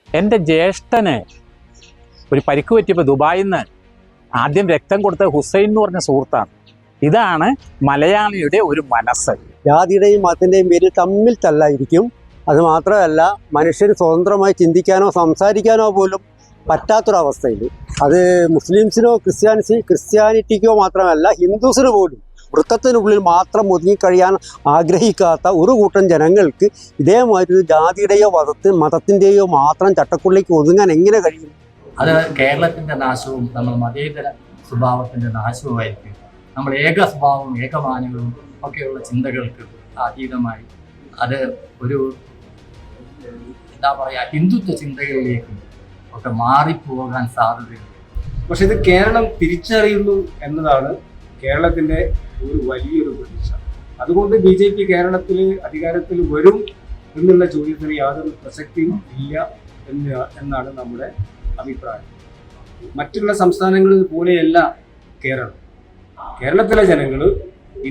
എൻ്റെ ജ്യേഷ്ഠന് ഒരു പരിക്ക് പറ്റിയപ്പോൾ ദുബായിൽ നിന്ന് ആദ്യം രക്തം കൊടുത്ത ഹുസൈൻ എന്ന് പറഞ്ഞ സുഹൃത്താണ്. ഇതാണ് മലയാളിയുടെ ഒരു മനസ്സ്. ജാതിയുടെയും മതത്തിൻ്റെയും പേരിൽ തമ്മിൽ തല്ലായിരിക്കും. അത് മാത്രമല്ല, മനുഷ്യന് സ്വതന്ത്രമായി ചിന്തിക്കാനോ സംസാരിക്കാനോ പോലും പറ്റാത്തൊരവസ്ഥയിൽ, അത് മുസ്ലിംസിനോ ക്രിസ്ത്യാനിറ്റിക്കോ മാത്രമല്ല, ഹിന്ദുസിന് പോലും വൃത്തത്തിനുള്ളിൽ മാത്രം ഒതുങ്ങിക്കഴിയാൻ ആഗ്രഹിക്കാത്ത ഒരു കൂട്ടം ജനങ്ങൾക്ക് ഇതേമാതിരി ജാതിയുടെയോ മതത്തിൻ്റെയോ മാത്രം ചട്ടക്കുള്ളിലേക്ക് ഒതുങ്ങാൻ എങ്ങനെ കഴിയും? അത് കേരളത്തിൻ്റെ നാശവും നമ്മൾ മതേതര സ്വഭാവത്തിൻ്റെ നാശവുമായിരിക്കും. നമ്മൾ ഏക സ്വഭാവവും ഏകമാനവും ഒക്കെയുള്ള ചിന്തകൾക്ക് അതീതമായി അത് ഒരു എന്താ പറയുക ഹിന്ദുത്വ ചിന്തകളിലേക്കും ഒക്കെ മാറിപ്പോകാൻ സാധ്യതയുണ്ട്. പക്ഷെ ഇത് കേരളം തിരിച്ചറിയുന്നു എന്നതാണ് കേരളത്തിൻ്റെ ഒരു വലിയൊരു പ്രതീക്ഷ. അതുകൊണ്ട് BJP കേരളത്തിൽ അധികാരത്തിൽ വരും എന്നുള്ള ചോദ്യത്തിന് യാതൊരു പ്രസക്തിയും ഇല്ല എന്നാണ് നമ്മുടെ അഭിപ്രായം. മറ്റുള്ള സംസ്ഥാനങ്ങളിൽ പോലെയല്ല കേരളം. കേരളത്തിലെ ജനങ്ങൾ,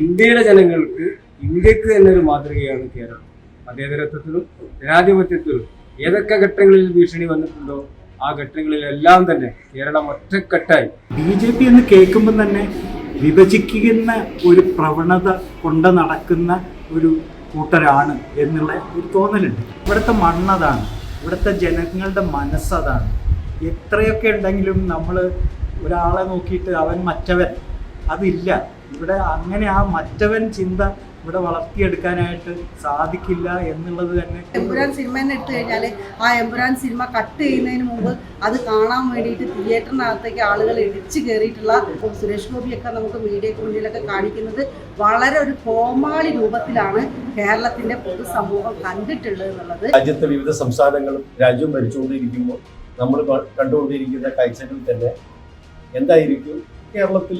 ഇന്ത്യയിലെ ജനങ്ങൾക്ക്, ഇന്ത്യക്ക് തന്നെ ഒരു മാതൃകയാണ് കേരളം. മതേതരത്വത്തിലും ജനാധിപത്യത്തിലും ഏതൊക്കെ ഘട്ടങ്ങളിൽ ഭീഷണി വന്നിട്ടുണ്ടോ ആ ഘട്ടങ്ങളിലെല്ലാം തന്നെ കേരളം ഒറ്റക്കെട്ടായി. BJP എന്ന് കേൾക്കുമ്പോൾ തന്നെ വിഭജിക്കുന്ന ഒരു പ്രവണത കൊണ്ട് നടക്കുന്ന ഒരു കൂട്ടരാണ് എന്നുള്ള ഒരു തോന്നലുണ്ട്. ഇവിടുത്തെ മണ്ണതാണ്, ഇവിടുത്തെ ജനങ്ങളുടെ മനസ്സതാണ്. എത്രയൊക്കെ ഉണ്ടെങ്കിലും നമ്മൾ ഒരാളെ നോക്കിയിട്ട് അവൻ മറ്റവൻ അതില്ല. ഇവിടെ അങ്ങനെ ആ മറ്റവൻ ചിന്ത ഇവിടെ വളർത്തിയെടുക്കാനായിട്ട് സാധിക്കില്ല എന്നുള്ളത് തന്നെ. എമ്പുരാൻ സിനിമ തന്നെ എടുത്തു കഴിഞ്ഞാൽ ആ എമ്പുരാൻ സിനിമ കട്ട് ചെയ്യുന്നതിന് മുമ്പ് അത് കാണാൻ വേണ്ടിയിട്ട് തിയേറ്ററിനകത്തേക്ക് ആളുകൾ ഇടിച്ചു കയറിയിട്ടുള്ള സുരേഷ് ഗോപിയൊക്കെ നമുക്ക് മീഡിയയ്ക്ക് മുന്നിലൊക്കെ കാണിക്കുന്നത് വളരെ ഒരു കോമാളി രൂപത്തിലാണ് കേരളത്തിന്റെ പൊതുസമൂഹം കണ്ടിട്ടുള്ളത് എന്നുള്ളത്. രാജ്യത്തെ വിവിധ സംസ്ഥാനങ്ങളും രാജ്യവും ഭരിച്ചുകൊണ്ടിരിക്കുമ്പോൾ നമ്മൾ കണ്ടുകൊണ്ടിരിക്കുന്ന കാഴ്ചകൾ തന്നെ എന്തായിരിക്കും കേരളത്തിൽ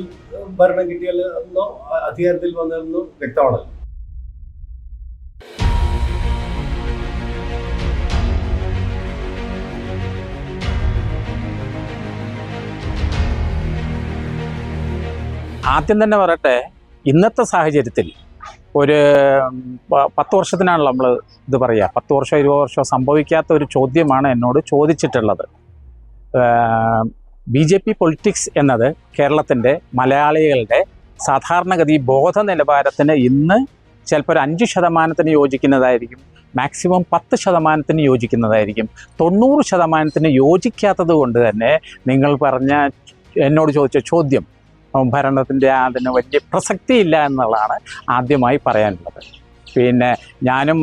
ഭരണം കിട്ടിയാൽ എന്നോ അധികാരത്തിൽ വന്നതെന്നോ വ്യക്തമാണല്ലോ. ആദ്യം തന്നെ പറയട്ടെ, ഇന്നത്തെ സാഹചര്യത്തിൽ ഒരു 10 വർഷത്തിനാണല്ലോ നമ്മൾ ഇത് പറയുക, 10 വർഷം 20 വർഷം സംഭവിക്കാത്ത ഒരു ചോദ്യമാണ് എന്നോട് ചോദിച്ചിട്ടുള്ളത്. BJP പൊളിറ്റിക്സ് എന്നത് കേരളത്തിൻ്റെ മലയാളികളുടെ സാധാരണഗതി ബോധ നിലവാരത്തിന് ഇന്ന് ചിലപ്പോൾ ഒരു 5% യോജിക്കുന്നതായിരിക്കും, മാക്സിമം 10% യോജിക്കുന്നതായിരിക്കും. 90% യോജിക്കാത്തത് കൊണ്ട് തന്നെ നിങ്ങൾ പറഞ്ഞ എന്നോട് ചോദിച്ച ചോദ്യം ഭരണത്തിൻ്റെ അതിന് വലിയ പ്രസക്തിയില്ല എന്നുള്ളതാണ് ആദ്യമായി പറയാനുള്ളത്. പിന്നെ ഞാനും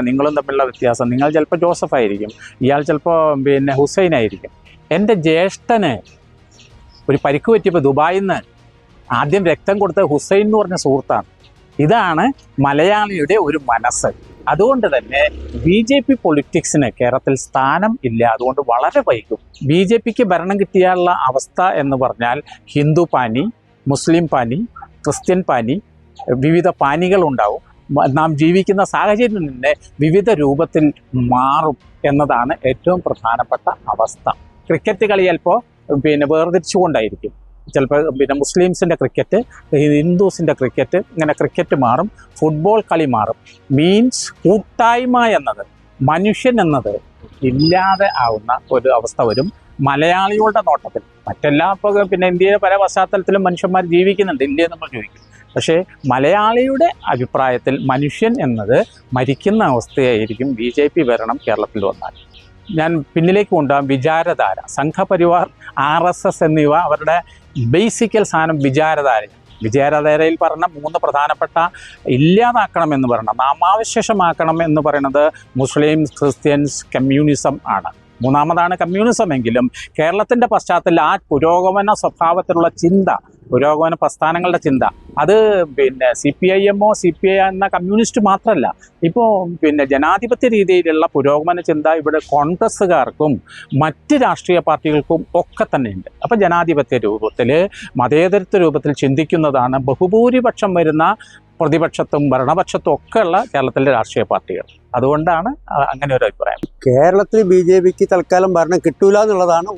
നിങ്ങളും തമ്മിലുള്ള വ്യത്യാസം, നിങ്ങൾ ചിലപ്പോൾ ജോസഫ് ആയിരിക്കും, ഇയാൾ ചിലപ്പോൾ ഹുസൈൻ ആയിരിക്കും. എൻ്റെ ജ്യേഷ്ഠന് ഒരു പരിക്ക് പറ്റിയപ്പോൾ ദുബായിൽ നിന്ന് ആദ്യം രക്തം കൊടുത്ത ഹുസൈൻ എന്ന് പറഞ്ഞ സുഹൃത്താണ്. ഇതാണ് മലയാളിയുടെ ഒരു മനസ്സ്. അതുകൊണ്ട് തന്നെ BJP പൊളിറ്റിക്സിന് കേരളത്തിൽ സ്ഥാനം ഇല്ല. അതുകൊണ്ട് വളരെ വൈകും. BJPക്ക് ഭരണം കിട്ടിയാലുള്ള അവസ്ഥ എന്ന് പറഞ്ഞാൽ ഹിന്ദു പാനി, മുസ്ലിം പാനി, ക്രിസ്ത്യൻ പാനി, വിവിധ പാനികളുണ്ടാവും. നാം ജീവിക്കുന്ന സാഹചര്യം തന്നെ വിവിധ രൂപത്തിൽ മാറും എന്നതാണ് ഏറ്റവും പ്രധാനപ്പെട്ട അവസ്ഥ. ക്രിക്കറ്റ് കളി ചിലപ്പോൾ വേർതിരിച്ചുകൊണ്ടായിരിക്കും. ചിലപ്പോൾ മുസ്ലിംസിൻ്റെ ക്രിക്കറ്റ്, ഹിന്ദുസിൻ്റെ ക്രിക്കറ്റ്, ഇങ്ങനെ ക്രിക്കറ്റ് മാറും, ഫുട്ബോൾ കളി മാറും. മീൻസ് കൂട്ടായ്മ എന്നത്, മനുഷ്യൻ എന്നത് ഇല്ലാതെ ആവുന്ന ഒരു അവസ്ഥ വരും മലയാളികളുടെ നോട്ടത്തിൽ. മറ്റെല്ലാ ഇപ്പോൾ ഇന്ത്യയിലെ പല പശ്ചാത്തലത്തിലും മനുഷ്യന്മാർ ജീവിക്കുന്നുണ്ട്, ഇല്ലേ നമ്മൾ ചോദിക്കും. പക്ഷേ മലയാളിയുടെ അഭിപ്രായത്തിൽ മനുഷ്യൻ എന്നത് മരിക്കുന്ന അവസ്ഥയായിരിക്കും BJP ഭരണം കേരളത്തിൽ വന്നാൽ. ഞാൻ പിന്നിലേക്ക് കൊണ്ടുപോകാം. വിചാരധാര, സംഘപരിവാർ, RSS എന്നിവ അവരുടെ ബേസിക്കൽ സാധനം വിചാരധാരയാണ്. വിചാരധാരയിൽ പറഞ്ഞ 3 പ്രധാനപ്പെട്ട ഇല്ലാതാക്കണം എന്ന് പറയണം, നാമാവശേഷമാക്കണം എന്ന് പറയുന്നത് മുസ്ലിംസ്, ക്രിസ്ത്യൻസ്, കമ്മ്യൂണിസം ആണ്. 3ാമതാണ് കമ്മ്യൂണിസം. എങ്കിലും കേരളത്തിൻ്റെ പശ്ചാത്തലത്തിൽ ആ പുരോഗമന സ്വഭാവത്തിലുള്ള ചിന്ത, പുരോഗമന പ്രസ്ഥാനങ്ങളുടെ ചിന്ത, അത് CPIM CPI എന്ന കമ്മ്യൂണിസ്റ്റ് മാത്രമല്ല, ഇപ്പോൾ ജനാധിപത്യ രീതിയിലുള്ള പുരോഗമന ചിന്ത ഇവിടെ കോൺഗ്രസ്സുകാർക്കും മറ്റ് രാഷ്ട്രീയ പാർട്ടികൾക്കും ഒക്കെ തന്നെയുണ്ട്. അപ്പോൾ ജനാധിപത്യ രൂപത്തിൽ, മതേതരത്വ രൂപത്തിൽ ചിന്തിക്കുന്നതാണ് ബഹുഭൂരിപക്ഷം വരുന്ന പ്രതിപക്ഷത്തും ഭരണപക്ഷത്തും ഒക്കെയുള്ള കേരളത്തിലെ രാഷ്ട്രീയ പാർട്ടികൾ. അതുകൊണ്ടാണ് അങ്ങനെ ഒരു അഭിപ്രായം. കേരളത്തിൽ BJPക്ക് തൽക്കാലം ഭരണം കിട്ടൂല എന്നുള്ളതാണ്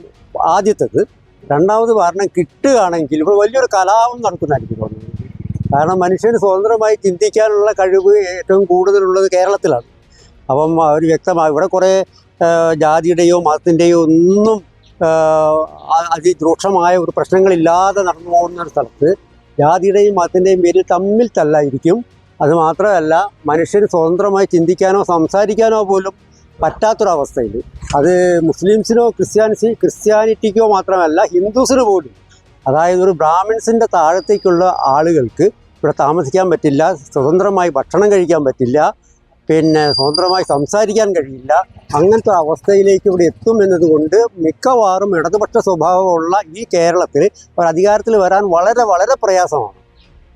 ആദ്യത്തേത്. രണ്ടാമത് ഭരണം കിട്ടുകയാണെങ്കിൽ ഇപ്പോൾ വലിയൊരു കലാപം നടക്കുന്നതായിരിക്കും തോന്നുന്നത്. കാരണം മനുഷ്യന് സ്വതന്ത്രമായി ചിന്തിക്കാനുള്ള കഴിവ് ഏറ്റവും കൂടുതലുള്ളത് കേരളത്തിലാണ്. അപ്പം അവർ വ്യക്തമായി ഇവിടെ കുറേ ജാതിയുടെയോ മതത്തിൻ്റെയോ ഒന്നും അതിരൂക്ഷമായ ഒരു പ്രശ്നങ്ങളില്ലാതെ നടന്നു പോകുന്ന ഒരു സ്ഥലത്ത് ജാതിയുടെയും മതത്തിൻ്റെയും പേരിൽ തമ്മിൽ തല്ലായിരിക്കും. അത് മാത്രമല്ല മനുഷ്യന് സ്വതന്ത്രമായി ചിന്തിക്കാനോ സംസാരിക്കാനോ പോലും പറ്റാത്തൊരവസ്ഥയിൽ, അത് മുസ്ലിംസിനോ ക്രിസ്ത്യാനിറ്റിക്കോ മാത്രമല്ല ഹിന്ദുസിന് പോലും, അതായത് ഒരു ബ്രാഹ്മിൺസിൻ്റെ താഴത്തേക്കുള്ള ആളുകൾക്ക് ഇവിടെ താമസിക്കാൻ പറ്റില്ല, സ്വതന്ത്രമായി ഭക്ഷണം കഴിക്കാൻ പറ്റില്ല, പിന്നെ സ്വതന്ത്രമായി സംസാരിക്കാൻ കഴിയില്ല. അങ്ങനത്തെ അവസ്ഥയിലേക്ക് ഇവിടെ എത്തും എന്നതുകൊണ്ട് മിക്കവാറും ഇടതുപക്ഷ സ്വഭാവമുള്ള ഈ കേരളത്തിൽ ഒരു അധികാരത്തിൽ വരാൻ വളരെ വളരെ പ്രയാസമാണ്.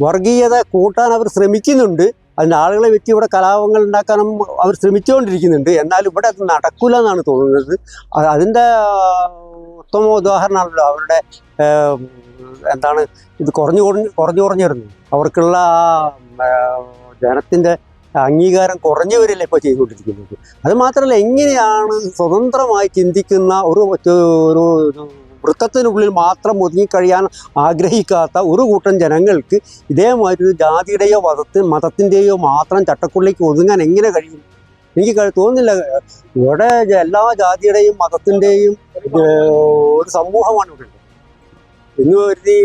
വർഗീയത കൂട്ടാൻ അവർ ശ്രമിക്കുന്നുണ്ട്, അതിൻ്റെ ആളുകളെ വെച്ച് ഇവിടെ കലാപങ്ങൾ ഉണ്ടാക്കാനും അവർ ശ്രമിച്ചുകൊണ്ടിരിക്കുന്നുണ്ട്. എന്നാൽ ഇവിടെ അത് നടക്കില്ല എന്നാണ് തോന്നുന്നത്. അതിൻ്റെ ഉത്തമ ഉദാഹരണമാണല്ലോ അവരുടെ എന്താണ് ഇത് കുറഞ്ഞു വരുന്നത്. അവർക്കുള്ള ജനത്തിൻ്റെ അംഗീകാരം കുറഞ്ഞു വരില്ല ഇപ്പോൾ ചെയ്തുകൊണ്ടിരിക്കുന്നത്. അത് മാത്രമല്ല, എങ്ങനെയാണ് സ്വതന്ത്രമായി ചിന്തിക്കുന്ന ഒരു വൃത്തത്തിനുള്ളിൽ മാത്രം ഒതുങ്ങിക്കഴിയാൻ ആഗ്രഹിക്കാത്ത ഒരു കൂട്ടം ജനങ്ങൾക്ക് ഇതേമാതിരി ഒരു ജാതിയുടെയോ മതത്തിൻ്റെയോ മാത്രം ചട്ടക്കുള്ളിലേക്ക് ഒതുങ്ങാൻ എങ്ങനെ കഴിയും? എനിക്ക് തോന്നുന്നില്ല. ഇവിടെ എല്ലാ ജാതിയുടെയും മതത്തിൻ്റെയും ഒരു സമൂഹമാണ് ഇവിടെ എന്ന് കരുതി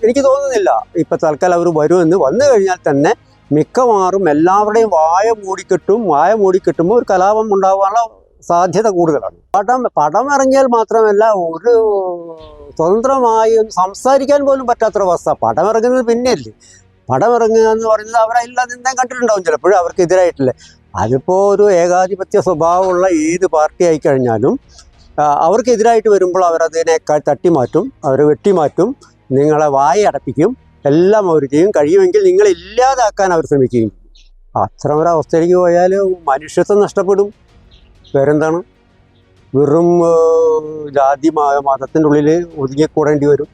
എനിക്ക് തോന്നുന്നില്ല ഇപ്പം തൽക്കാലം അവർ വരുമെന്ന്. വന്നു കഴിഞ്ഞാൽ തന്നെ മിക്കവാറും എല്ലാവരുടെയും വായ മൂടിക്കെട്ടുമ്പോൾ ഒരു കലാപം ഉണ്ടാകാനുള്ള സാധ്യത കൂടുതലാണ്. പടം ഇറങ്ങിയാൽ മാത്രമല്ല ഒരു സ്വതന്ത്രമായി സംസാരിക്കാൻ പോലും പറ്റാത്തൊരവസ്ഥ. പടം ഇറങ്ങുന്നത് പിന്നെയല്ലേ. പടം ഇറങ്ങുക എന്ന് പറയുന്നത് അവരെല്ലാം നിന്നും കണ്ടിട്ടുണ്ടാവും ചിലപ്പോഴും അവർക്കെതിരായിട്ടില്ല. അതിപ്പോൾ ഒരു ഏകാധിപത്യ സ്വഭാവമുള്ള ഏത് പാർട്ടി ആയിക്കഴിഞ്ഞാലും അവർക്കെതിരായിട്ട് വരുമ്പോൾ അവരതിനേക്കാൾ തട്ടിമാറ്റും, അവർ വെട്ടിമാറ്റും, നിങ്ങളെ വായ അടപ്പിക്കും, എല്ലാം അവർ ചെയ്യും. കഴിയുമെങ്കിൽ നിങ്ങളെ ഇല്ലാതാക്കാൻ അവർ ശ്രമിക്കുകയും ചെയ്യും. അത്തരം ഒരവസ്ഥയിലേക്ക് പോയാൽ മനുഷ്യത്വം നഷ്ടപ്പെടും. വേറെന്താണ്, വെറും ജാതി മതത്തിൻ്റെ ഉള്ളിൽ ഒതുങ്ങിക്കൂടേണ്ടി വരും.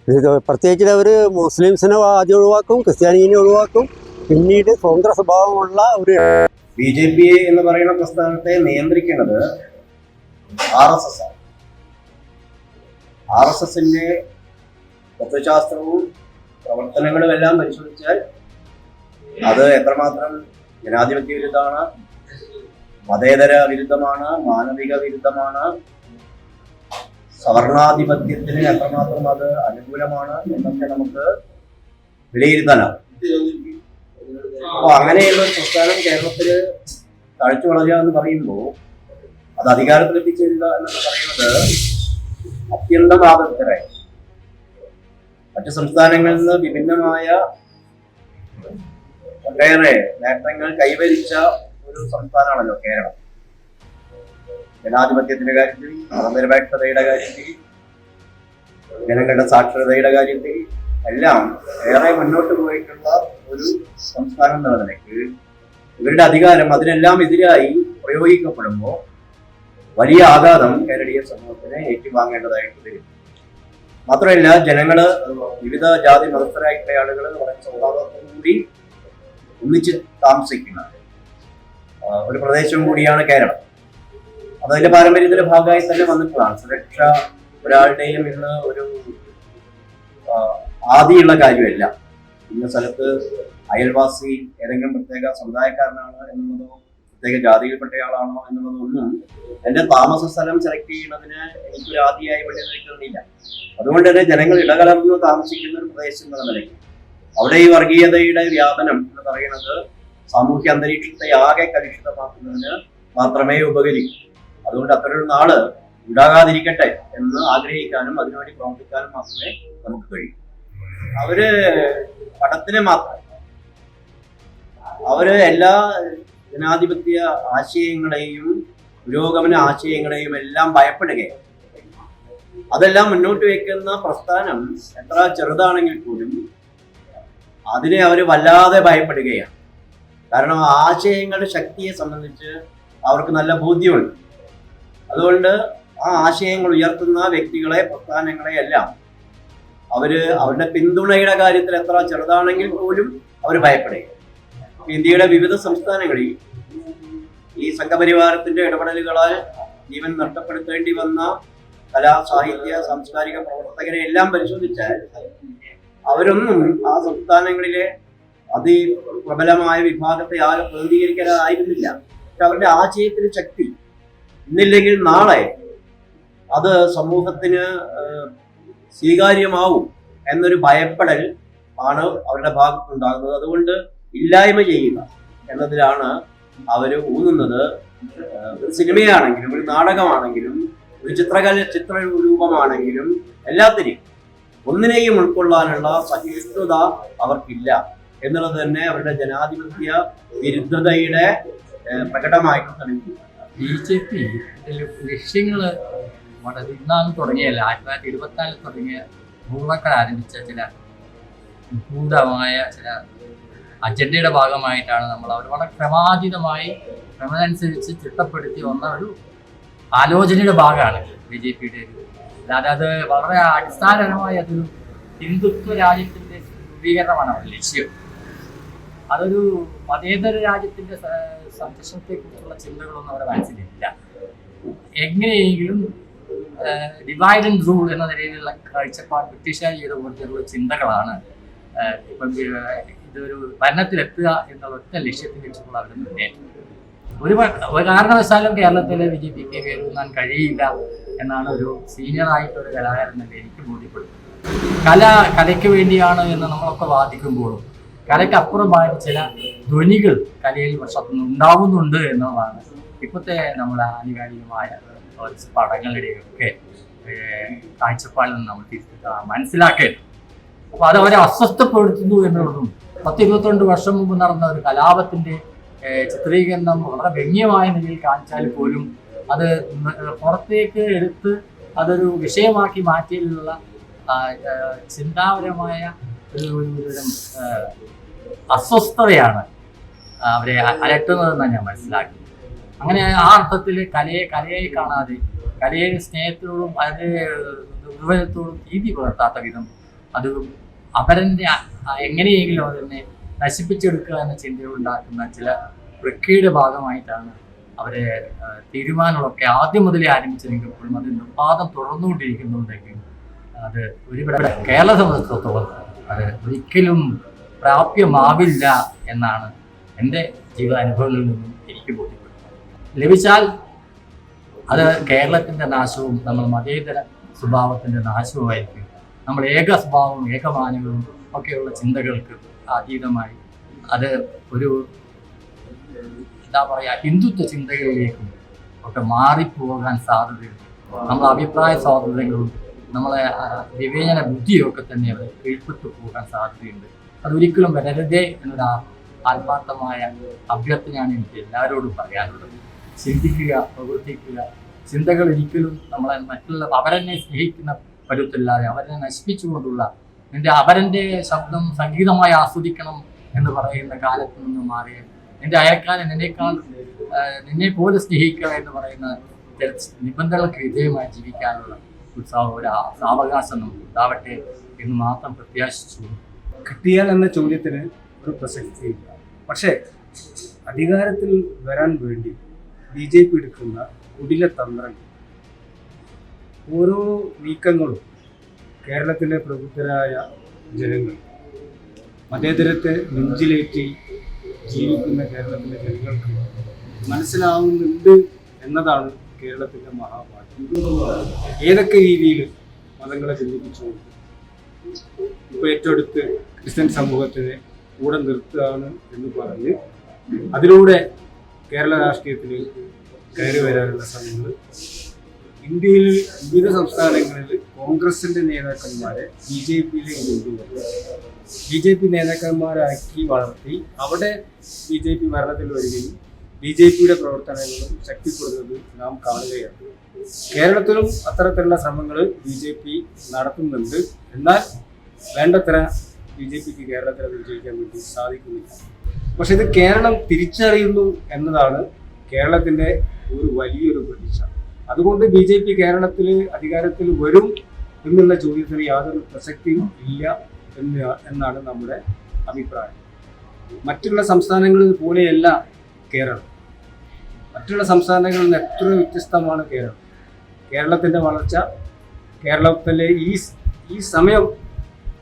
ഇത് പ്രത്യേകിച്ച് അവർ മുസ്ലിംസിനെ ആദ്യം ഒഴിവാക്കും, ക്രിസ്ത്യാനിനെ ഒഴിവാക്കും, പിന്നീട് സ്വതന്ത്ര സ്വഭാവമുള്ള ഒരു BJP എന്ന് പറയുന്ന പ്രസ്ഥാനത്തെ നിയന്ത്രിക്കുന്നത് RSS ആണ്. RSSന്റെ തത്വശാസ്ത്രവും പ്രവർത്തനങ്ങളും എല്ലാം പരിശോധിച്ചാൽ അത് എത്രമാത്രം ജനാധിപത്യ വിരുദ്ധമാണ്, മതേതര വിരുദ്ധമാണ്, മാനവിക വിരുദ്ധമാണ്, സവർണാധിപത്യത്തിന് എത്രമാത്രം അത് അനുകൂലമാണ് എന്നൊക്കെ നമുക്ക് വിലയിരുത്താനാണ്. അപ്പോൾ അങ്ങനെയുള്ള ഒരു പ്രസ്ഥാനം കേരളത്തിൽ തഴച്ചു വളരുക എന്ന് പറയുമ്പോൾ അത് അധികാരത്തിൽ എത്തിച്ചേരുക എന്നൊക്കെ പറയുന്നത് അത്യന്തം ആപത്തരായി. മറ്റു സംസ്ഥാനങ്ങളിൽ നിന്ന് വിഭിന്നമായ ഒട്ടേറെ നേട്ടങ്ങൾ കൈവരിച്ച ഒരു സംസ്ഥാനമാണല്ലോ കേരളം. ജനാധിപത്യത്തിന്റെ കാര്യത്തിൽ, മതനിരപേക്ഷതയുടെ കാര്യത്തിൽ, ജനങ്ങളുടെ സാക്ഷരതയുടെ കാര്യത്തിൽ എല്ലാം ഏറെ മുന്നോട്ട് പോയിട്ടുള്ള ഒരു സംസ്ഥാനം എന്ന നിലയ്ക്ക് ഇവരുടെ അധികാരം അതിനെല്ലാം എതിരായി പ്രയോഗിക്കപ്പെടുമ്പോൾ വലിയ ആഘാതം കേരളീയ സമൂഹത്തിന് ഏറ്റുവാങ്ങേണ്ടതായിട്ട് വരും. മാത്രമല്ല, ജനങ്ങള് വിവിധ ജാതി മതസ്ഥരായിട്ടുള്ള ആളുകൾ വളരെ സൗഹാർദ്ദത്തോടുകൂടി ഒന്നിച്ച് താമസിക്കുന്ന ഒരു പ്രദേശം കൂടിയാണ് കേരളം. അതതിന്റെ പാരമ്പര്യത്തിന്റെ ഭാഗമായി തന്നെ വന്നിട്ടുള്ളതാണ്. സുരക്ഷ ഒരാളുടെയും ഇന്ന് ഒരു ആദിയുള്ള കാര്യമല്ല. ഇന്ന സ്ഥലത്ത് അയൽവാസി ഏതെങ്കിലും പ്രത്യേക സമുദായക്കാരനാണ് എന്നുള്ളതോ പ്രത്യേക ജാതിയിൽപ്പെട്ടയാളാണോ എന്നുള്ളതൊന്നും എൻ്റെ താമസ സ്ഥലം സെലക്ട് ചെയ്യുന്നതിന് എനിക്കൊരു ആദിയായി വേണ്ടിയില്ല. അതുകൊണ്ട് തന്നെ ജനങ്ങൾ ഇടകലർന്ന് താമസിക്കുന്ന ഒരു പ്രദേശം എന്ന നിലയ്ക്ക് അവിടെ ഈ വർഗീയതയുടെ വ്യാപനം എന്ന് പറയുന്നത് സാമൂഹ്യ അന്തരീക്ഷത്തെ ആകെ കലുഷിതമാക്കുന്നതിന് മാത്രമേ ഉപകരിക്കൂ. അതുകൊണ്ട് അത്തരൊരു നാള് ഉണ്ടാകാതിരിക്കട്ടെ എന്ന് ആഗ്രഹിക്കാനും അതിനുവേണ്ടി പ്രവർത്തിക്കാനും മാത്രമേ നമുക്ക് കഴിയൂ. അവര് പടത്തിന് മാത്രം അവര് എല്ലാ ജനാധിപത്യ ആശയങ്ങളെയും പുരോഗമന ആശയങ്ങളെയും എല്ലാം ഭയപ്പെടുകയാണ്. അതെല്ലാം മുന്നോട്ട് വയ്ക്കുന്ന പ്രസ്ഥാനം എത്ര ചെറുതാണെങ്കിൽ പോലും അതിനെ അവർ വല്ലാതെ ഭയപ്പെടുകയാണ്. കാരണം ആശയങ്ങളുടെ ശക്തിയെ സംബന്ധിച്ച് അവർക്ക് നല്ല ബോധ്യമുണ്ട്. അതുകൊണ്ട് ആ ആശയങ്ങൾ ഉയർത്തുന്ന വ്യക്തികളെ, പ്രസ്ഥാനങ്ങളെ എല്ലാം അവരുടെ പിന്തുണയുടെ കാര്യത്തിൽ എത്ര ചെറുതാണെങ്കിൽ പോലും അവർ ഭയപ്പെടുകയാണ്. ഇന്ത്യയുടെ വിവിധ സംസ്ഥാനങ്ങളിൽ ഈ സംഘപരിവാരത്തിന്റെ ഇടപെടലുകളാൽ ജീവൻ നഷ്ടപ്പെടുത്തേണ്ടി വന്ന കലാ, സാഹിത്യ, സാംസ്കാരിക പ്രവർത്തകരെ എല്ലാം പരിശോധിച്ചാൽ അവരൊന്നും ആ സംസ്ഥാനങ്ങളിലെ അതിപ്രബലമായ വിഭാഗത്തെ ആകെ പ്രതിനിധീകരിക്കാനായിരുന്നില്ല. പക്ഷെ അവരുടെ ആശയത്തിന് ശക്തി, ഇന്നില്ലെങ്കിൽ നാളെ അത് സമൂഹത്തിന് സ്വീകാര്യമാവും എന്നൊരു ഭയപ്പെടൽ ആണ് അവരുടെ ഭാഗത്തുണ്ടാകുന്നത്. അതുകൊണ്ട് ഇല്ലായ്മ ചെയ്യുക എന്നതിലാണ് അവർ ഊന്നുന്നത്. ഒരു സിനിമയാണെങ്കിലും ഒരു നാടകമാണെങ്കിലും ഒരു ചിത്രരൂപമാണെങ്കിലും എല്ലാത്തിനെയും ഒന്നിനെയും ഉൾക്കൊള്ളാനുള്ള സഹിഷ്ണുത അവർക്കില്ല എന്നുള്ളത് തന്നെ അവരുടെ ജനാധിപത്യ വിരുദ്ധതയുടെ പ്രകടമായിട്ട് തെളിയിക്കുന്നു. BJP ലക്ഷ്യങ്ങൾ വളരെ ഇന്നാണ് തുടങ്ങിയല്ല, 1924 തുടങ്ങിയ ഭൂമക്കൾ ആരംഭിച്ച ചില നിഗൂഢമായ ചില അജണ്ടയുടെ ഭാഗമായിട്ടാണ് നമ്മൾ അവർ വളരെ ക്രമാതീതമായി ക്രമമനുസരിച്ച് ചിട്ടപ്പെടുത്തി വന്ന ഒരു ആലോചനയുടെ ഭാഗമാണ് BJPയുടെ. അല്ലാതെ അത് വളരെ അടിസ്ഥാനപരമായി അതൊരു ഹിന്ദുത്വ രാജ്യത്തിൻ്റെ രൂപീകരണമാണ് അവരുടെ ലക്ഷ്യം. അതൊരു മതേതര രാജ്യത്തിൻ്റെ സംരക്ഷണത്തെക്കുറിച്ചുള്ള ചിന്തകളൊന്നും അവരുടെ മനസ്സിലില്ല. എങ്ങനെയെങ്കിലും ഡിവൈഡ് ആൻഡ് റൂൾ എന്ന നിലയിലുള്ള കാഴ്ചപ്പാട് ബ്രിട്ടീഷുകാർ ചെയ്ത പോലത്തെയുള്ള ചിന്തകളാണ് ഇപ്പം ഇതൊരു ഭരണത്തിലെത്തുക എന്നുള്ള ഒറ്റ ലക്ഷ്യത്തിൽ വെച്ചുള്ള അവരുടെ മുന്നേറ്റം. ഒരു കാരണവശാലും കേരളത്തിലെ BJPക്ക് വേരുന്നാൻ കഴിയില്ല എന്നാണ് ഒരു സീനിയറായിട്ടൊരു കലാകാരൻ തന്നെ എനിക്ക് ബോധ്യപ്പെടുന്നത്. കലയ്ക്ക് വേണ്ടിയാണ് എന്ന് നമ്മളൊക്കെ വാദിക്കുമ്പോഴും കലയ്ക്കപ്പുറമായ ചില ധ്വനികൾ കലയിൽ വർഷത്തുനിന്ന് ഉണ്ടാവുന്നുണ്ട് എന്നുള്ളതാണ് ഇപ്പോഴത്തെ നമ്മുടെ ആനുകാലികമായ പടങ്ങളുടെയൊക്കെ കാഴ്ചപ്പാടിൽ നിന്ന് നമ്മൾ മനസ്സിലാക്കേണ്ടത്. അപ്പോൾ അത് അവരെ അസ്വസ്ഥപ്പെടുത്തുന്നു എന്നുള്ളതും 10-22 വർഷം മുമ്പ് നടന്ന ഒരു കലാപത്തിൻ്റെ ചിത്രീകരണം വളരെ വ്യംഗ്യമായ നിലയിൽ കാണിച്ചാൽ പോലും അത് പുറത്തേക്ക് എടുത്ത് അതൊരു വിഷയമാക്കി മാറ്റിയതിലുള്ള ചിന്താപരമായ ഒരു അസ്വസ്ഥതയാണ് അവരെ അലട്ടുന്നതെന്നാണ് ഞാൻ മനസ്സിലാക്കുന്നത്. അങ്ങനെ ആ അർത്ഥത്തിൽ കലയെ കാണാതെ കലയെ സ്നേഹത്തോടും അതിൻ്റെ നിർവചനത്തോടും രീതി പുലർത്താത്ത വിധം അത് അവരൻ്റെ എങ്ങനെയെങ്കിലും അതിനെ നശിപ്പിച്ചെടുക്കുക എന്ന ചിന്തയുണ്ടാക്കുന്ന ചില പ്രക്രിയയുടെ ഭാഗമായിട്ടാണ് അവരെ തീരുമാനങ്ങളൊക്കെ ആദ്യം മുതലേ ആരംഭിച്ചതെങ്കിലും അത് നിർബാധം തുടർന്നുകൊണ്ടിരിക്കുന്നുണ്ടെങ്കിലും അത് ഒരുപാട് കേരള സംബന്ധിച്ചിടത്തോളം അത് ഒരിക്കലും പ്രാപ്യമാവില്ല എന്നാണ് എൻ്റെ ജീവിതാനുഭവങ്ങളിൽ നിന്നും എനിക്ക് ബോധ്യപ്പെടുന്നത്. ലഭിച്ചാൽ അത് കേരളത്തിൻ്റെ നാശവും നമ്മൾ മതേതര സ്വഭാവത്തിൻ്റെ നാശവുമായിരിക്കും. നമ്മൾ ഏക സ്വഭാവവും ഏകമാനവും ഒക്കെയുള്ള ചിന്തകൾക്ക് അതീതമായി അത് ഒരു എന്താ പറയുക ഹിന്ദുത്വ ചിന്തകളിലേക്കും ഒക്കെ മാറിപ്പോകാൻ സാധ്യതയുണ്ട്. നമ്മളെ അഭിപ്രായ സ്വാതന്ത്ര്യങ്ങളും നമ്മളെ വിവേചന ബുദ്ധിയൊക്കെ തന്നെ അവർ കീഴ്പ്പെട്ടു പോകാൻ സാധ്യതയുണ്ട്. അതൊരിക്കലും വരരുതേ എന്നൊരു ആത്മാർത്ഥമായ അഭ്യർത്ഥനയാണ് എനിക്ക് എല്ലാവരോടും പറയാനുള്ളത്. ചിന്തിക്കുക, പ്രവർത്തിക്കുക. ചിന്തകൾ ഒരിക്കലും നമ്മളെ അവരെന്നെ സ്നേഹിക്കുന്ന പരുത്തല്ലാതെ അവരെ നശിപ്പിച്ചുകൊണ്ടുള്ള അവരൻ്റെ ശബ്ദം സംഗീതമായി ആസ്വദിക്കണം എന്ന് പറയുന്ന കാലത്ത് നിന്ന് മാറിയ എൻ്റെ അയൽക്കാരൻ നിന്നെ പോലെ സ്നേഹിക്കുക എന്ന് പറയുന്ന നിബന്ധനകൾക്ക് വിധേയമായി ജീവിക്കാനുള്ള ഒരു സാവകാശം നമുക്ക് ഉണ്ടാവട്ടെ എന്ന് മാത്രം പ്രത്യാശിച്ചു. കിട്ടിയാൽ എന്ന ചോദ്യത്തിന് ഒരു പ്രസക്തിയില്ല. പക്ഷേ അധികാരത്തിൽ വരാൻ വേണ്ടി BJP എടുക്കുന്ന കുടില തന്ത്രങ്ങൾ, ഓരോ നീക്കങ്ങളും കേരളത്തിലെ പ്രബുദ്ധരായ ജനങ്ങൾ, മതേതരത്തെ നെഞ്ചിലേറ്റി ജീവിക്കുന്ന കേരളത്തിലെ ജനങ്ങൾക്ക് മനസ്സിലാവുന്നുണ്ട് എന്നതാണ് കേരളത്തിൻ്റെ മഹാഭാഗ്യം. ഏതൊക്കെ രീതിയിൽ മതങ്ങളെ ചിന്തിപ്പിച്ചുകൊണ്ട് ഇപ്പോൾ ഏറ്റവും അടുത്ത് ക്രിസ്ത്യൻ സമൂഹത്തിനെ കൂടെ നിർത്തുകയാണ് എന്ന് പറഞ്ഞ് അതിലൂടെ കേരള രാഷ്ട്രീയത്തിലേക്ക് കയറി വരാനുള്ള ശ്രമങ്ങൾ ഇന്ത്യയിൽ വിവിധ സംസ്ഥാനങ്ങളിൽ കോൺഗ്രസിൻ്റെ നേതാക്കന്മാരെ BJPയിലേക്ക് കൊണ്ടുവന്നു BJP നേതാക്കന്മാരാക്കി വളർത്തി അവിടെ BJP ഭരണത്തിൽ വരികയും BJPയുടെ പ്രവർത്തനങ്ങളും ശക്തിപ്പെടുന്നത് നാം കാണുകയാണ്. കേരളത്തിലും അത്തരത്തിലുള്ള ശ്രമങ്ങൾ BJP നടത്തുന്നുണ്ട്. എന്നാൽ വേണ്ടത്ര BJPക്ക് കേരളത്തിൽ വിജയിക്കാൻ വേണ്ടി സാധിക്കുന്നില്ല. പക്ഷെ ഇത് കേരളം തിരിച്ചറിയുന്നു എന്നതാണ് കേരളത്തിൻ്റെ ഒരു വലിയൊരു പ്രതീക്ഷ. അതുകൊണ്ട് BJP കേരളത്തിൽ അധികാരത്തിൽ വരും എന്നുള്ള ചോദ്യത്തിന് യാതൊരു പ്രസക്തിയും ഇല്ല എന്നാണ് നമ്മുടെ അഭിപ്രായം. മറ്റുള്ള സംസ്ഥാനങ്ങളിൽ പോലെയല്ല കേരളം. മറ്റുള്ള സംസ്ഥാനങ്ങളിൽ നിന്ന് എത്ര വ്യത്യസ്തമാണ് കേരളം. കേരളത്തിൻ്റെ വളർച്ച, കേരളത്തിലെ ഈ സമയം,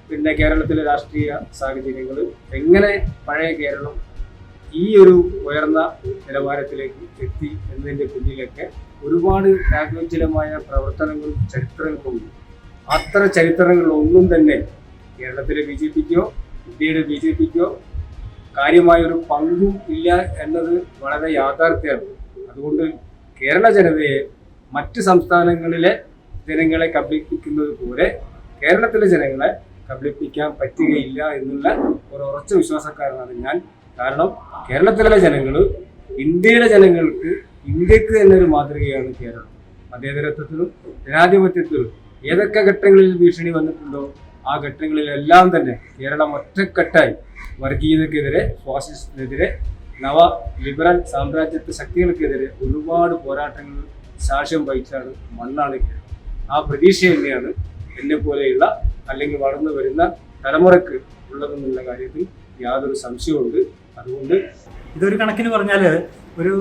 പിന്നെ കേരളത്തിലെ രാഷ്ട്രീയ സാഹചര്യങ്ങൾ എങ്ങനെ പഴയ കേരളം ഈ ഒരു ഉയർന്ന നിലവാരത്തിലേക്ക് എത്തി എന്നതിൻ്റെ പിന്നിലൊക്കെ ഒരുപാട് ത്യാഗോജ്വലമായ പ്രവർത്തനങ്ങളും ചരിത്രങ്ങളുണ്ട്. അത്തരം ചരിത്രങ്ങളിലൊന്നും തന്നെ കേരളത്തിലെ BJPക്കോ ഇന്ത്യയുടെ BJPക്കോ കാര്യമായൊരു പങ്കും ഇല്ല എന്നത് വളരെ യാഥാർത്ഥ്യമാണ്. അതുകൊണ്ട് കേരള ജനതയെ മറ്റ് സംസ്ഥാനങ്ങളിലെ ജനങ്ങളെ കബളിപ്പിക്കുന്നത് പോലെ കേരളത്തിലെ ജനങ്ങളെ കബളിപ്പിക്കാൻ പറ്റുകയില്ല എന്നുള്ള ഒരു ഉറച്ച വിശ്വാസക്കാരനാണ് ഞാൻ. കാരണം കേരളത്തിലെ ജനങ്ങൾ ഇന്ത്യയിലെ ജനങ്ങൾക്ക് ഇന്ത്യക്ക് തന്നെ ഒരു മാതൃകയാണ് കേരളം. മതേതരത്വത്തിലും ജനാധിപത്യത്തിലും ഏതൊക്കെ ഘട്ടങ്ങളിൽ ഭീഷണി വന്നിട്ടുണ്ടോ ആ ഘട്ടങ്ങളിലെല്ലാം തന്നെ കേരളം ഒറ്റക്കെട്ടായി വർഗീയതക്കെതിരെ, ഫാസിസത്തിനെതിരെ, നവ ലിബറൽ സാമ്രാജ്യത്വ ശക്തികൾക്കെതിരെ ഒരുപാട് പോരാട്ടങ്ങൾ സാക്ഷ്യം വഹിച്ചാണ് മണ്ണാണ് കേരളം. ആ പ്രതീക്ഷ തന്നെയാണ് എന്നെ പോലെയുള്ള അല്ലെങ്കിൽ വളർന്നു വരുന്ന തലമുറക്ക് ഉള്ളതെന്നുള്ള കാര്യത്തിൽ യാതൊരു സംശയമുണ്ട്. അതുകൊണ്ട് ഇതൊരു കണക്കിന് പറഞ്ഞാൽ ഒരു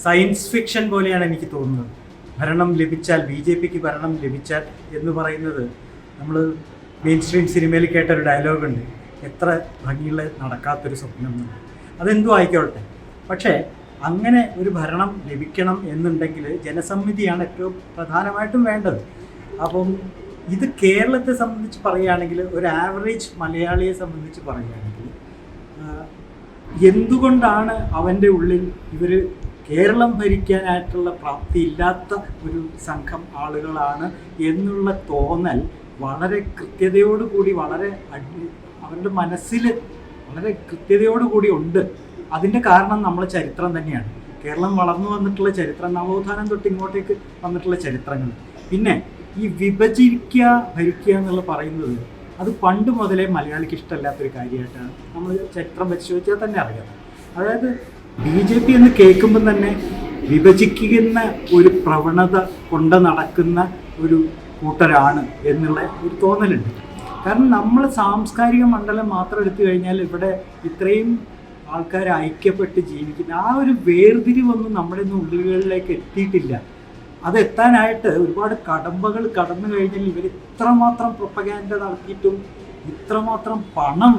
സയൻസ് ഫിക്ഷൻ പോലെയാണ് എനിക്ക് തോന്നുന്നത്. ഭരണം ലഭിച്ചാൽ, BJPക്ക് ഭരണം ലഭിച്ചാൽ എന്ന് പറയുന്നത് നമ്മൾ മെയിൻ സ്ട്രീം സിനിമയിൽ കേട്ടൊരു ഡയലോഗുണ്ട്, എത്ര ഭംഗിയുള്ള നടക്കാത്തൊരു സ്വപ്നം. അതെന്തോ ആയിക്കോട്ടെ, പക്ഷേ അങ്ങനെ ഒരു ഭരണം ലഭിക്കണം എന്നുണ്ടെങ്കിൽ ജനസമ്മിതിയാണ് ഏറ്റവും പ്രധാനമായിട്ടും വേണ്ടത്. അപ്പം ഇത് കേരളത്തെ സംബന്ധിച്ച് പറയുകയാണെങ്കിൽ, ഒരു ആവറേജ് മലയാളിയെ സംബന്ധിച്ച് പറയുകയാണെങ്കിൽ, എന്തുകൊണ്ടാണ് അവൻ്റെ ഉള്ളിൽ ഇവർ കേരളം ഭരിക്കാനായിട്ടുള്ള പ്രാപ്തി ഇല്ലാത്ത ഒരു സംഘം ആളുകളാണ് എന്നുള്ള തോന്നൽ വളരെ കൃത്യതയോടുകൂടി, അവരുടെ മനസ്സിൽ വളരെ കൃത്യതയോടുകൂടി ഉണ്ട്. അതിൻ്റെ കാരണം നമ്മളെ ചരിത്രം തന്നെയാണ്. കേരളം വളർന്നു വന്നിട്ടുള്ള ചരിത്രം, നവോത്ഥാനം തൊട്ട് ഇങ്ങോട്ടേക്ക് വന്നിട്ടുള്ള ചരിത്രങ്ങൾ. പിന്നെ ഈ വിഭജിക്കുക, ഭരിക്കുക എന്നുള്ള പറയുന്നത് അത് പണ്ട് മുതലേ മലയാളിക്ക് ഇഷ്ടമല്ലാത്തൊരു കാര്യമായിട്ടാണ് നമ്മൾ ചരിത്രം പരിശോധിച്ചാൽ തന്നെ അറിയാം. അതായത് BJP എന്ന് കേൾക്കുമ്പം തന്നെ വിഭജിക്കുന്ന ഒരു പ്രവണത കൊണ്ട് നടക്കുന്ന ഒരു കൂട്ടരാണ് എന്നുള്ള ഒരു തോന്നലുണ്ട്. കാരണം നമ്മൾ സാംസ്കാരിക മണ്ഡലം മാത്രം എടുത്തു കഴിഞ്ഞാൽ ഇവിടെ ഇത്രയും ആൾക്കാർ ഐക്യപ്പെട്ട് ജീവിക്കുന്ന ആ ഒരു വേർതിരിവൊന്നും നമ്മുടെ ഇന്ന് ഉള്ളുകളിലേക്ക് എത്തിയിട്ടില്ല. അതെത്താനായിട്ട് ഒരുപാട് കടമ്പകൾ കടന്നു കഴിഞ്ഞാൽ ഇവർ ഇത്രമാത്രം പ്രൊപ്പഗാൻഡ നടത്തിയിട്ടും ഇത്രമാത്രം പണം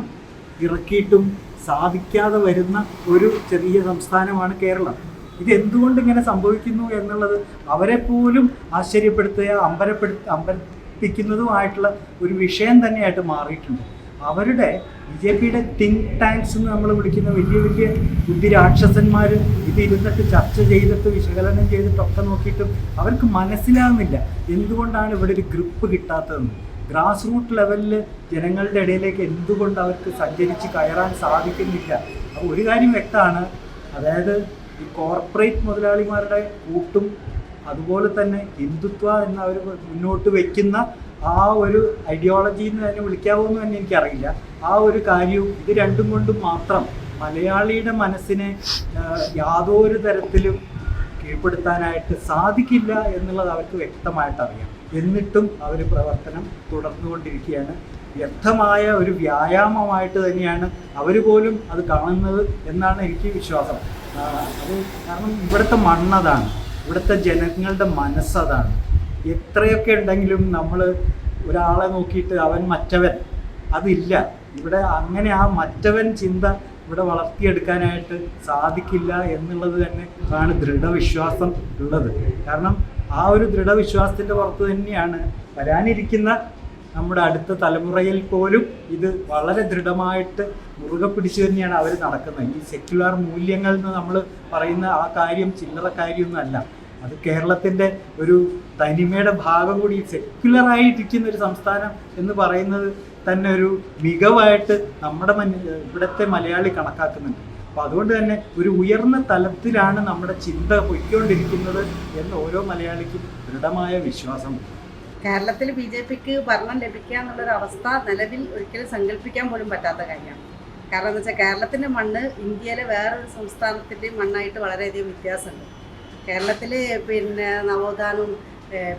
ഇറക്കിയിട്ടും സാധിക്കാതെ വരുന്ന ഒരു ചെറിയ സംസ്ഥാനമാണ് കേരളം. ഇത് എന്തുകൊണ്ട് ഇങ്ങനെ സംഭവിക്കുന്നു എന്നുള്ളത് അവരെ പോലും ആശ്ചര്യപ്പെടുത്തുക, അമ്പരപ്പിക്കുന്നതുമായിട്ടുള്ള ഒരു വിഷയം തന്നെയായിട്ട് മാറിയിട്ടുണ്ട്. അവരുടെ BJPയുടെ തിങ്ക് ടാങ്ക്സ് എന്ന് നമ്മൾ വിളിക്കുന്ന വലിയ വലിയ ബുദ്ധിരാക്ഷസന്മാർ ഇത് ഇരുന്നിട്ട് ചർച്ച ചെയ്തിട്ട് വിശകലനം ചെയ്തിട്ടൊക്കെ നോക്കിയിട്ടും അവർക്ക് മനസ്സിലാകുന്നില്ല എന്തുകൊണ്ടാണ് ഇവിടെ ഒരു ഗ്രിപ്പ് കിട്ടാത്തതെന്ന്. ഗ്രാസ് റൂട്ട് ലെവലിൽ ജനങ്ങളുടെ ഇടയിലേക്ക് എന്തുകൊണ്ട് അവർക്ക് സഞ്ചരിച്ച് കയറാൻ സാധിക്കുന്നില്ല. അപ്പോൾ ഒരു കാര്യം വ്യക്തമാണ്, അതായത് ഈ കോർപ്പറേറ്റ് മുതലാളിമാരുടെ കൂട്ടും അതുപോലെ തന്നെ ഹിന്ദുത്വ എന്ന് അവർ മുന്നോട്ട് വയ്ക്കുന്ന ആ ഒരു ഐഡിയോളജി എന്ന് തന്നെ വിളിക്കാവോ എന്ന് തന്നെ എനിക്കറിയില്ല. ആ ഒരു കാര്യവും ഇത് രണ്ടും കൊണ്ടും മാത്രം മലയാളിയുടെ മനസ്സിനെ യാതൊരു തരത്തിലും കീഴ്പ്പെടുത്താനായിട്ട് സാധിക്കില്ല എന്നുള്ളത് അവർക്ക് വ്യക്തമായിട്ട് അറിയാം. എന്നിട്ടും അവർ പ്രവർത്തനം തുടർന്നുകൊണ്ടിരിക്കുകയാണ്. വ്യക്തമായ ഒരു വ്യായാമമായിട്ട് തന്നെയാണ് അവർ പോലും അത് കാണുന്നത് എന്നാണ് എനിക്ക് വിശ്വാസം. അത് കാരണം ഇവിടുത്തെ മണ്ണതാണ്, ഇവിടുത്തെ ജനങ്ങളുടെ മനസ്സതാണ്. എത്രയൊക്കെ ഉണ്ടെങ്കിലും നമ്മൾ ഒരാളെ നോക്കിയിട്ട് അവൻ മറ്റവൻ, അതില്ല ഇവിടെ. അങ്ങനെ ആ മറ്റവൻ ചിന്ത ഇവിടെ വളർത്തിയെടുക്കാനായിട്ട് സാധിക്കില്ല എന്നുള്ളത് തന്നെ ആണ് ദൃഢവിശ്വാസം ഉള്ളത്. കാരണം ആ ഒരു ദൃഢവിശ്വാസത്തിൻ്റെ പുറത്ത് തന്നെയാണ് വരാനിരിക്കുന്ന നമ്മുടെ അടുത്ത തലമുറയിൽ പോലും ഇത് വളരെ ദൃഢമായിട്ട് മുറുകെ പിടിച്ചു തന്നെയാണ് അവർ നടക്കുന്നത്. ഈ സെക്യുലർ മൂല്യങ്ങൾ എന്ന് നമ്മൾ പറയുന്ന ആ കാര്യം ചില്ലറ കാര്യമൊന്നുമല്ല. അത് കേരളത്തിൻ്റെ ഒരു തനിമയുടെ ഭാഗം കൂടി. സെക്യുലറായിരിക്കുന്ന ഒരു സംസ്ഥാനം എന്ന് പറയുന്നത് തന്നെ ഒരു മികവായിട്ട് നമ്മുടെ ഇവിടുത്തെ മലയാളി കണക്കാക്കുന്നുണ്ട്. അപ്പോൾ അതുകൊണ്ട് തന്നെ ഒരു ഉയർന്ന തലത്തിലാണ് നമ്മുടെ ചിന്ത പൊയ്ക്കൊണ്ടിരിക്കുന്നത് എന്ന് ഓരോ മലയാളിക്കും ദൃഢമായ വിശ്വാസമുണ്ട്. കേരളത്തിൽ BJPക്ക് ഭരണം ലഭിക്കുക എന്നുള്ളൊരവസ്ഥ നിലവിൽ ഒരിക്കലും സങ്കല്പിക്കാൻ പോലും പറ്റാത്ത കാര്യമാണ്. കാരണം എന്ന് വെച്ചാൽ കേരളത്തിൻ്റെ മണ്ണ് ഇന്ത്യയിലെ വേറൊരു സംസ്ഥാനത്തിൻ്റെ മണ്ണായിട്ട് വളരെയധികം വ്യത്യാസമുണ്ട്. കേരളത്തിൽ പിന്നെ നവോത്ഥാനവും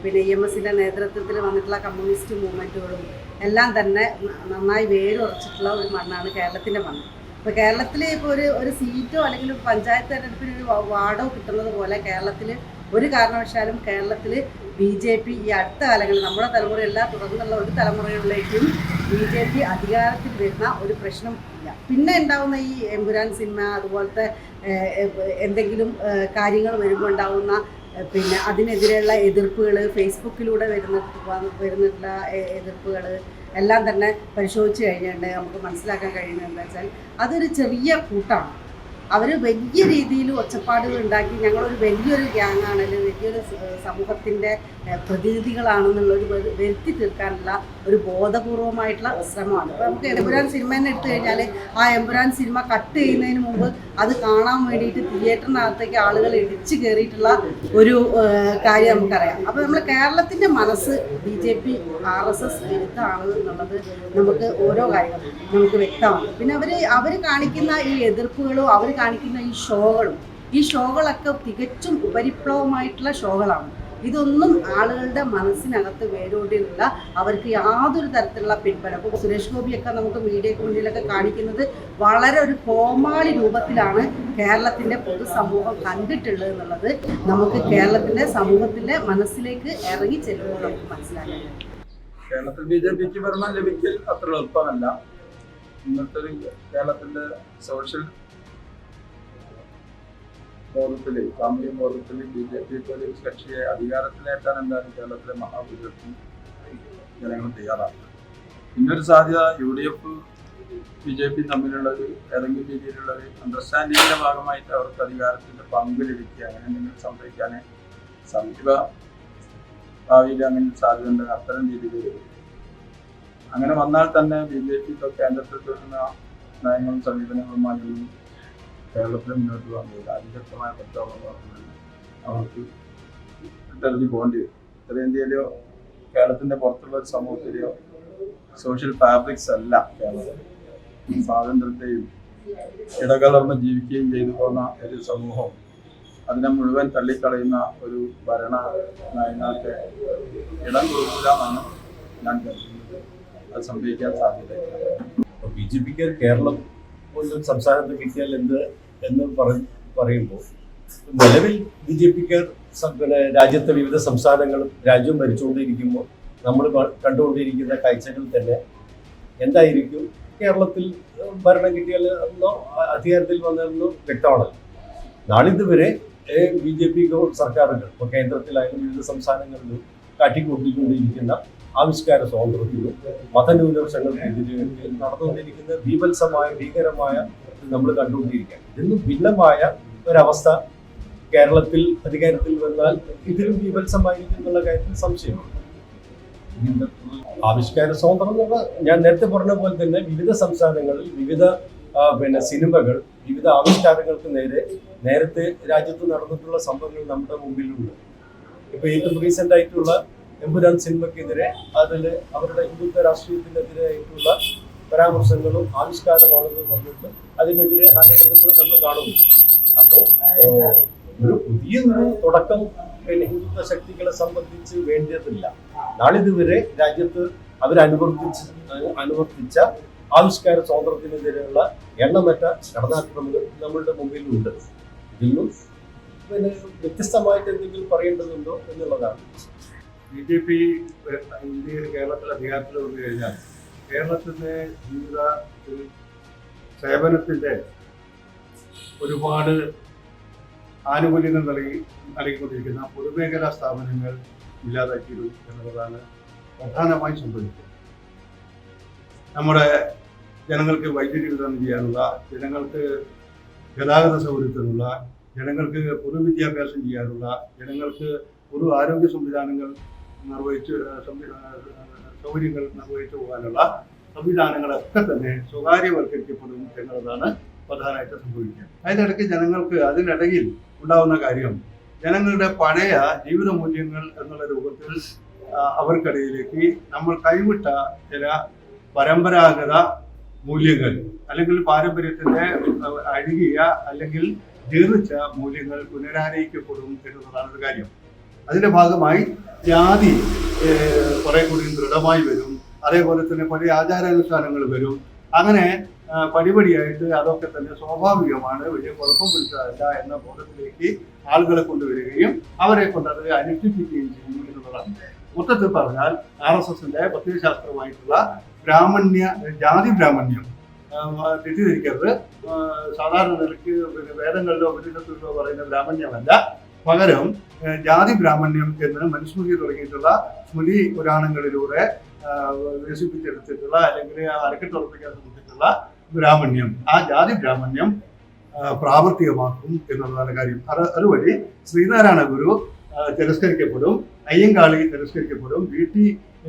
പിന്നെ EMSൻ്റെ നേതൃത്വത്തിൽ വന്നിട്ടുള്ള കമ്മ്യൂണിസ്റ്റ് മൂവ്മെൻറ്റുകളും എല്ലാം തന്നെ നന്നായി വേരുറച്ചിട്ടുള്ള ഒരു മണ്ണാണ് കേരളത്തിൻ്റെ മണ്ണ്. ഇപ്പോൾ കേരളത്തിൽ ഇപ്പോൾ ഒരു സീറ്റോ അല്ലെങ്കിൽ പഞ്ചായത്ത് തെരഞ്ഞെടുപ്പിന് ഒരു വാർഡോ കിട്ടുന്നത് പോലെ കേരളത്തിൽ ഒരു കാരണവശാലും കേരളത്തിൽ BJP ഈ അടുത്ത കാലങ്ങളിൽ നമ്മുടെ തലമുറയല്ല തുടർന്നുള്ള ഒരു തലമുറകളിലേക്കും BJP അധികാരത്തിൽ വരുന്ന ഒരു പ്രശ്നം ഇല്ല. പിന്നെ ഉണ്ടാകുന്ന ഈ എമ്പുരാൻ സിനിമ അതുപോലത്തെ എന്തെങ്കിലും കാര്യങ്ങൾ വരുമ്പോൾ ഉണ്ടാകുന്ന പിന്നെ അതിനെതിരെയുള്ള എതിർപ്പുകൾ ഫേസ്ബുക്കിലൂടെ വരുന്നിട്ടുള്ള എതിർപ്പുകൾ എല്ലാം തന്നെ പരിശോധിച്ച് കഴിഞ്ഞിട്ട് നമുക്ക് മനസ്സിലാക്കാൻ കഴിയുന്നത് എന്താ വെച്ചാൽ അതൊരു ചെറിയ കൂട്ടമാണ്. അവർ വലിയ രീതിയിൽ ഒച്ചപ്പാടുകൾ ഉണ്ടാക്കി ഞങ്ങളൊരു വലിയൊരു ഗ്യാങ്ങാണ്, അല്ലെങ്കിൽ വലിയൊരു സമൂഹത്തിൻ്റെ പ്രതിനിധികളാണെന്നുള്ളൊരു വരുത്തി തീർക്കാനുള്ള ഒരു ബോധപൂർവമായിട്ടുള്ള ശ്രമമാണ്. ഇപ്പോൾ നമുക്ക് എമ്പുരാൻ സിനിമ തന്നെ എടുത്തു കഴിഞ്ഞാൽ ആ എമ്പുരാൻ സിനിമ കട്ട് ചെയ്യുന്നതിന് മുമ്പ് അത് കാണാൻ വേണ്ടിയിട്ട് തിയേറ്ററിനകത്തേക്ക് ആളുകൾ ഇടിച്ചു കയറിയിട്ടുള്ള ഒരു കാര്യം നമുക്കറിയാം. അപ്പോൾ നമ്മൾ കേരളത്തിൻ്റെ മനസ്സ് BJP RSS വിരുദ്ധമാണ് എന്നുള്ളത് നമുക്ക് ഓരോ കാര്യങ്ങളും നമുക്ക് വ്യക്തമാണ്. പിന്നെ അവർ കാണിക്കുന്ന ഈ എതിർപ്പുകളും അവർ കാണിക്കുന്ന ഈ ഷോകളൊക്കെ തികച്ചും ഉപരിപ്ലവമായിട്ടുള്ള ഷോകളാണ്. ഇതൊന്നും ആളുകളുടെ മനസ്സിനകത്ത് വേരോടിയില്ല. അവർക്ക് യാതൊരു തരത്തിലുള്ള പിൻബലം. ഇപ്പോൾ സുരേഷ് ഗോപിയൊക്കെ നമുക്ക് മീഡിയയ്ക്ക് മുന്നിലൊക്കെ കാണിക്കുന്നത് വളരെ ഒരു കോമാളി രൂപത്തിലാണ് കേരളത്തിൻ്റെ പൊതുസമൂഹം കണ്ടിട്ടുള്ളത് എന്നുള്ളത് നമുക്ക് കേരളത്തിൻ്റെ സമൂഹത്തിൻ്റെ മനസ്സിലേക്ക് ഇറങ്ങി ചെല്ലുമ്പോൾ നമുക്ക് മനസ്സിലാക്കാൻ കഴിയും. കേരളത്തിൽ BJPക്ക് ഭരണം ലഭിക്കൽ അത്ര എളുപ്പമല്ല. ഇന്നത്തെ ഒരു കേരളത്തിൻ്റെ സോഷ്യൽ ബോധത്തിൽ, സാമൂഹ്യ ബോധത്തിൽ BJP പോലെ ഒരു കക്ഷിയെ അധികാരത്തിലേറ്റാൻ എന്തായാലും കേരളത്തിലെ മഹാഭൂരിപക്ഷം ജനങ്ങൾ തയ്യാറാണ്. പിന്നൊരു സാധ്യത UDF BJP തമ്മിലുള്ള ഒരു ഏതെങ്കിലും രീതിയിലുള്ള ഒരു അണ്ടർസ്റ്റാൻഡിങ്ങിന്റെ ഭാഗമായിട്ട് അവർക്ക് അധികാരത്തിന്റെ പങ്ക് ലഭിക്കുക, അങ്ങനെ എന്തെങ്കിലും സംഭവിക്കാനേ സമീപ ഭാവിയിൽ അങ്ങനെ സാധ്യത ഉണ്ട്. അത്തരം രീതിയിൽ അങ്ങനെ വന്നാൽ തന്നെ BJP ഇപ്പോൾ കേന്ദ്രത്തിൽ തുടരുന്ന നയങ്ങളും സമീപനങ്ങളുമായൊന്നും കേരളത്തിൽ മുന്നോട്ട് പോകുന്നത് അതിശക്തമായ പ്രക്ഷോഭം അവർക്ക് തെരഞ്ഞു പോകേണ്ടി വരും. ഉത്തരേന്ത്യയിലെയോ കേരളത്തിന്റെ പുറത്തുള്ള ഒരു സമൂഹത്തിലെയോ സോഷ്യൽ ഫാബ്രിക്സ് അല്ല കേരളത്തിൽ. സ്വാതന്ത്ര്യത്തെയും ഇടകലർന്ന് ജീവിക്കുകയും ചെയ്തു പോകുന്ന ഒരു സമൂഹം അതിനെ മുഴുവൻ തള്ളിക്കളയുന്ന ഒരു ഭരണ നയങ്ങൾക്ക് ഇടം കൊടുക്കില്ല എന്നാണ് ഞാൻ കരുതുന്നത്. അത് സംഭവിക്കാൻ സാധ്യതയില്ല. BJPക്ക് കേരളം പോലും സംസ്ഥാനത്ത് കിട്ടിയാൽ എന്ന് പറയുമ്പോൾ നിലവിൽ BJPക്ക് രാജ്യത്തെ വിവിധ സംസ്ഥാനങ്ങളും രാജ്യവും ഭരിച്ചുകൊണ്ടിരിക്കുമ്പോൾ നമ്മൾ കണ്ടുകൊണ്ടിരിക്കുന്ന കാഴ്ചകൾ തന്നെ എന്തായിരിക്കും കേരളത്തിൽ ഭരണം കിട്ടിയാൽ എന്നോ അധികാരത്തിൽ വന്നതെന്നോ വ്യക്തമാണല്ലോ. നാളിതുവരെ BJP സർക്കാരുകൾ ഇപ്പോൾ കേന്ദ്രത്തിലായാലും വിവിധ സംസ്ഥാനങ്ങളിലും കാട്ടിക്കൂട്ടിക്കൊണ്ടിരിക്കുന്ന ആവിഷ്കാര സ്വാതന്ത്ര്യത്തിലും മതന്യൂനപക്ഷങ്ങൾക്കെതിരെ നടന്നുകൊണ്ടിരിക്കുന്ന ബീഭത്സമായ ഭീകരമായ നമ്മൾ കണ്ടുകൊണ്ടിരിക്കുകയാണ്. ഇതിനും ഭിന്നമായ ഒരവസ്ഥ കേരളത്തിൽ അധികാരത്തിൽ വന്നാൽ ഇതിലും ബീഭത്സമായിരിക്കും എന്നുള്ള കാര്യത്തിൽ സംശയമാണ്. ആവിഷ്കാര സ്വാതന്ത്ര്യം എന്ന് പറഞ്ഞാൽ ഞാൻ നേരത്തെ പറഞ്ഞ പോലെ തന്നെ വിവിധ സംസ്ഥാനങ്ങളിൽ വിവിധ സിനിമകൾ, വിവിധ ആവിഷ്കാരങ്ങൾക്ക് നേരത്തെ രാജ്യത്ത് നടന്നിട്ടുള്ള സംഭവങ്ങൾ നമ്മുടെ മുമ്പിലുണ്ട്. ഇപ്പൊ ഏറ്റവും റീസെന്റ് ആയിട്ടുള്ള എമ്പുരാൻ സിനിമയ്ക്കെതിരെ അതിൽ അവരുടെ ഹിന്ദുത്വ രാഷ്ട്രീയത്തിനെതിരായിട്ടുള്ള പരാമർശങ്ങളും ആവിഷ്കാരമാണെന്ന് പറഞ്ഞിട്ട് അതിനെതിരെ ആഗ്രഹത്തിൽ നമ്മൾ കാണുന്നു. അപ്പോൾ ഒരു പുതിയൊരു തുടക്കം ഹിന്ദുത്വ ശക്തികളെ സംബന്ധിച്ച് വേണ്ടതില്ല. നാളിതുവരെ രാജ്യത്ത് അനുവർത്തിച്ച ആവിഷ്കാര സ്വാതന്ത്ര്യത്തിനെതിരെയുള്ള എണ്ണമറ്റ കടന്നാക്രമണങ്ങൾ നമ്മളുടെ മുമ്പിലുണ്ട്. ഇതിലും വ്യത്യസ്തമായിട്ട് എന്തെങ്കിലും പറയേണ്ടതുണ്ടോ എന്നുള്ളതാണ്. BJP ഇന്ത്യയിൽ കേരളത്തിൽ അധികാരത്തിൽ വന്നു കഴിഞ്ഞാൽ കേരളത്തിൻ്റെ ജീവിത സേവനത്തിൻ്റെ ഒരുപാട് ആനുകൂല്യങ്ങൾ നൽകിക്കൊണ്ടിരിക്കുന്ന പൊതുമേഖലാ സ്ഥാപനങ്ങൾ ഇല്ലാതാക്കിയിടും എന്നുള്ളതാണ് പ്രധാനമായും സംഭവിക്കുന്നത്. നമ്മുടെ ജനങ്ങൾക്ക് വൈദ്യുതി വിതരണം ചെയ്യാനുള്ള, ജനങ്ങൾക്ക് ഗതാഗത സൗകര്യത്തിനുള്ള, ജനങ്ങൾക്ക് പൊതുവിദ്യാഭ്യാസം ചെയ്യാനുള്ള, ജനങ്ങൾക്ക് പൊതു ആരോഗ്യ സംവിധാനങ്ങൾ സൗകര്യങ്ങൾ നിർവഹിച്ചു പോകാനുള്ള സംവിധാനങ്ങളൊക്കെ തന്നെ സ്വകാര്യവൽക്കരിക്കപ്പെടും എന്നുള്ളതാണ് പ്രധാനമായിട്ട് സംഭവിക്കുക. അതിനിടയ്ക്ക് ജനങ്ങൾക്ക് അതിനിടയിൽ ഉണ്ടാകുന്ന കാര്യം ജനങ്ങളുടെ പഴയ ജീവിത മൂല്യങ്ങൾ എന്നുള്ള രൂപത്തിൽ അവർക്കിടയിലേക്ക് നമ്മൾ കൈവിട്ട ചില പരമ്പരാഗത മൂല്യങ്ങൾ അല്ലെങ്കിൽ പാരമ്പര്യത്തിൻ്റെ അഴുകിയ അല്ലെങ്കിൽ ജീർണിച്ച മൂല്യങ്ങൾ പുനരാനയിക്കപ്പെടും എന്നുള്ളതാണ് ഒരു കാര്യം. അതിൻ്റെ ഭാഗമായി ജാതി കുറെ കൂടി ദൃഢമായി വരും. അതേപോലെ തന്നെ പഴയ ആചാരാനുഷ്ഠാനങ്ങൾ വരും. അങ്ങനെ പടിപടിയായിട്ട് അതൊക്കെ തന്നെ സ്വാഭാവികമാണ്, വലിയ കുഴപ്പം പിടിച്ചതല്ല എന്ന ബോധത്തിലേക്ക് ആളുകളെ കൊണ്ടുവരികയും അവരെ കൊണ്ട് അത് അനുഷ്ഠിപ്പിക്കുകയും ചെയ്യും എന്നുള്ളതാണ്. മൊത്തത്തിൽ പറഞ്ഞാൽ RSSന്റെ പ്രത്യയശാസ്ത്രമായിട്ടുള്ള ജാതി ബ്രാഹ്മണ്യം തെറ്റിദ്ധരിക്കരുത്. സാധാരണ നിലയ്ക്ക് വേദങ്ങളിലോ ഉപനിഷത്തിലോ പറയുന്ന ബ്രാഹ്മണ്യമല്ല. പകരം ജാതി ബ്രാഹ്മണ്യം എന്ന് മനുസ്മൃതി തുടങ്ങിയിട്ടുള്ള സ്മൃതി പുരാണങ്ങളിലൂടെ വികസിപ്പിച്ചെടുത്തിട്ടുള്ള അല്ലെങ്കിൽ അരക്കെട്ടുറപ്പിക്കാൻ ശ്രമിച്ചിട്ടുള്ള ബ്രാഹ്മണ്യം, ആ ജാതി ബ്രാഹ്മണ്യം പ്രാവർത്തികമാക്കും എന്നുള്ളതാണ് കാര്യം. അതുവഴി ശ്രീനാരായണ ഗുരു തിരസ്കരിക്കപ്പെടും, അയ്യങ്കാളി തിരസ്കരിക്കപ്പെടും, VT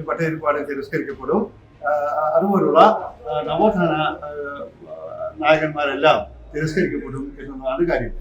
ഭട്ടതിരിപ്പാട് തിരസ്കരിക്കപ്പെടും, അതുപോലുള്ള നവോത്ഥാന നായകന്മാരെല്ലാം തിരസ്കരിക്കപ്പെടും എന്നുള്ളതാണ് കാര്യം.